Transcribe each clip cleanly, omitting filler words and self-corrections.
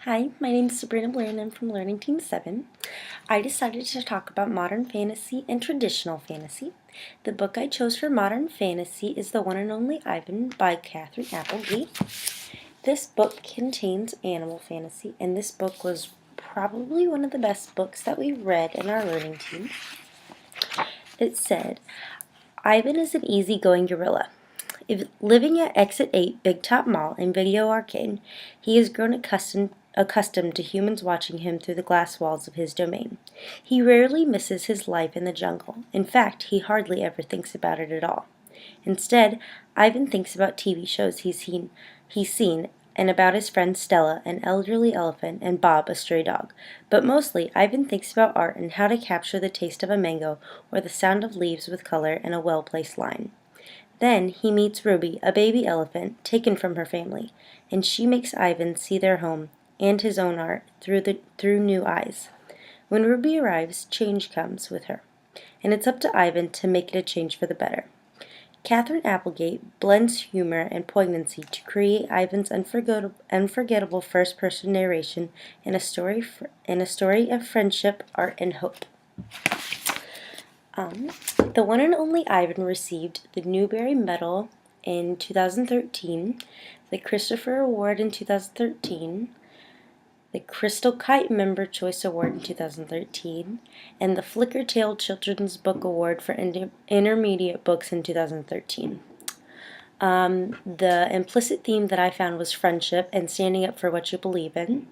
Hi, my name is Sabrina Blair and I'm from Learning Team 7. I decided to talk about modern fantasy and traditional fantasy. The book I chose for modern fantasy is The One and Only Ivan by Catherine Applegate. This book contains animal fantasy, and this book was probably one of the best books that we read in our learning team. It said, Ivan is an easygoing gorilla. Living at Exit 8 Big Top Mall and Video Arcade, he has grown accustomed to humans watching him through the glass walls of his domain. He rarely misses his life in the jungle. In fact, he hardly ever thinks about it at all. Instead, Ivan thinks about TV shows he's seen and about his friend Stella, an elderly elephant, and Bob, a stray dog. But mostly, Ivan thinks about art and how to capture the taste of a mango or the sound of leaves with color in a well-placed line. Then he meets Ruby, a baby elephant taken from her family, and she makes Ivan see their home and his own art through new eyes. When Ruby arrives, change comes with her, and it's up to Ivan to make it a change for the better. Catherine Applegate blends humor and poignancy to create Ivan's unforgettable first-person narration in a story of friendship, art, and hope. The One and Only Ivan received the Newbery Medal in 2013, the Christopher Award in 2013, the Crystal Kite Member Choice Award in 2013, and the Flickertail Children's Book Award for Intermediate Books in 2013. The implicit theme that I found was friendship and standing up for what you believe in.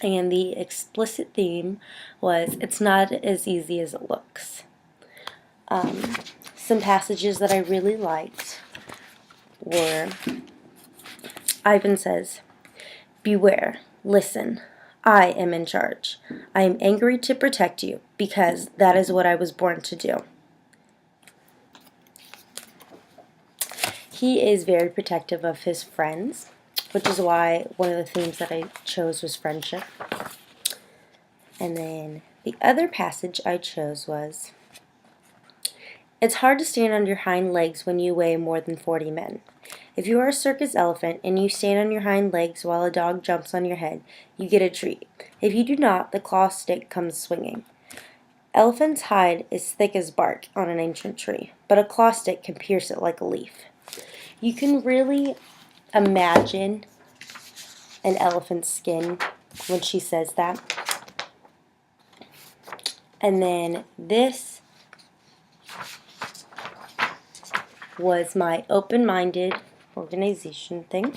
And the explicit theme was it's not as easy as it looks. Some passages that I really liked were, Ivan says, "Beware, listen, I am in charge. I am angry to protect you, because that is what I was born to do." He is very protective of his friends, which is why one of the themes that I chose was friendship. And then the other passage I chose was, "It's hard to stand on your hind legs when you weigh more than 40 men. If you are a circus elephant and you stand on your hind legs while a dog jumps on your head, you get a treat. If you do not, the claw stick comes swinging. Elephant's hide is thick as bark on an ancient tree, but a claw stick can pierce it like a leaf." You can really imagine an elephant's skin when she says that. And then this was my open-minded organization thing.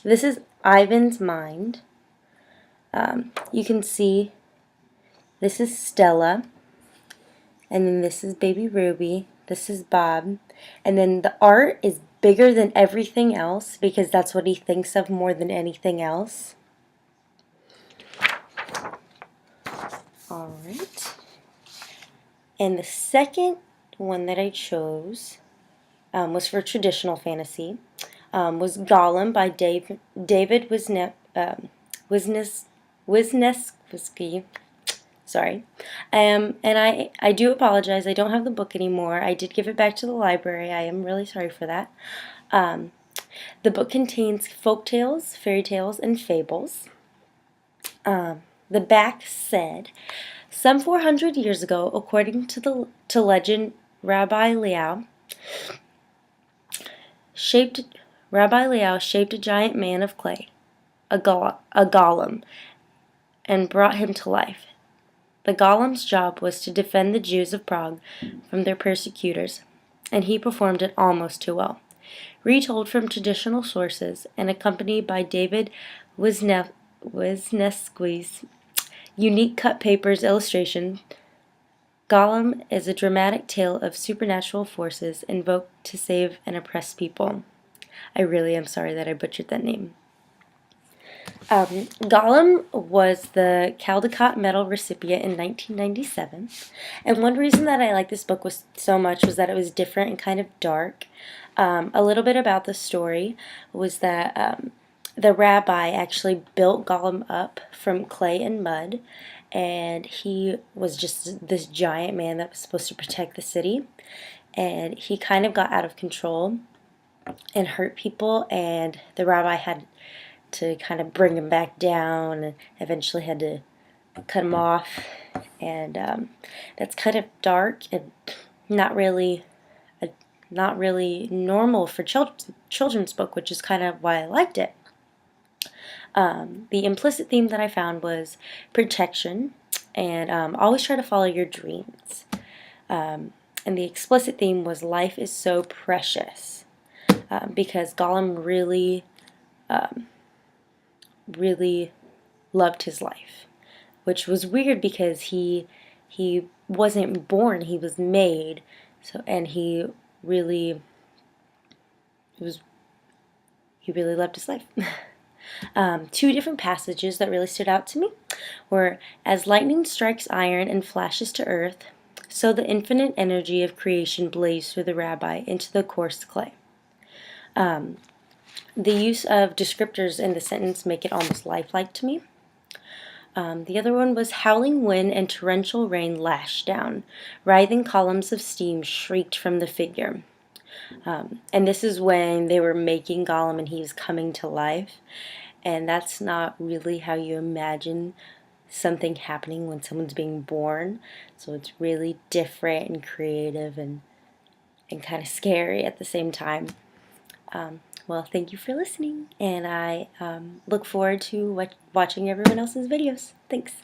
This is Ivan's mind. You can see this is Stella, and then this is baby Ruby, this is Bob, and then the art is bigger than everything else because that's what he thinks of more than anything else. Alright. And the second one that I chose was for traditional fantasy, was Gollum by David Wisniewski. Sorry. And I do apologize. I don't have the book anymore. I did give it back to the library. I am really sorry for that. The book contains folk tales, fairy tales, and fables. The back said, "Some 400 years ago, according to legend, Rabbi Liao shaped a giant man of clay, a golem, and brought him to life. The golem's job was to defend the Jews of Prague from their persecutors, and he performed it almost too well." Retold from traditional sources and accompanied by David Wisniewski's unique cut papers illustration, Gollum is a dramatic tale of supernatural forces invoked to save an oppressed people. I really am sorry that I butchered that name. Gollum was the Caldecott Medal recipient in 1997, and one reason that I liked this book so much was that it was different and kind of dark. A little bit about the story was that the rabbi actually built Gollum up from clay and mud, and he was just this giant man that was supposed to protect the city, and he kind of got out of control and hurt people, and the rabbi had to kind of bring him back down, and eventually had to cut him off. And that's kind of dark and not really not really normal for children's book, which is kind of why I liked it. The implicit theme that I found was protection and always try to follow your dreams. And the explicit theme was life is so precious, because Gollum really loved his life, which was weird because he wasn't born, he was made. So, and he really loved his life. Two different passages that really stood out to me were, as lightning strikes iron and flashes to earth, so the infinite energy of creation blazed through the rabbi into the coarse clay. The use of descriptors in the sentence make it almost lifelike to me. The other one was, howling wind and torrential rain lashed down. Writhing columns of steam shrieked from the figure. And this is when they were making Gollum and he was coming to life. And that's not really how you imagine something happening when someone's being born. So it's really different and creative and kind of scary at the same time. Well, thank you for listening, and I look forward to watching everyone else's videos. Thanks.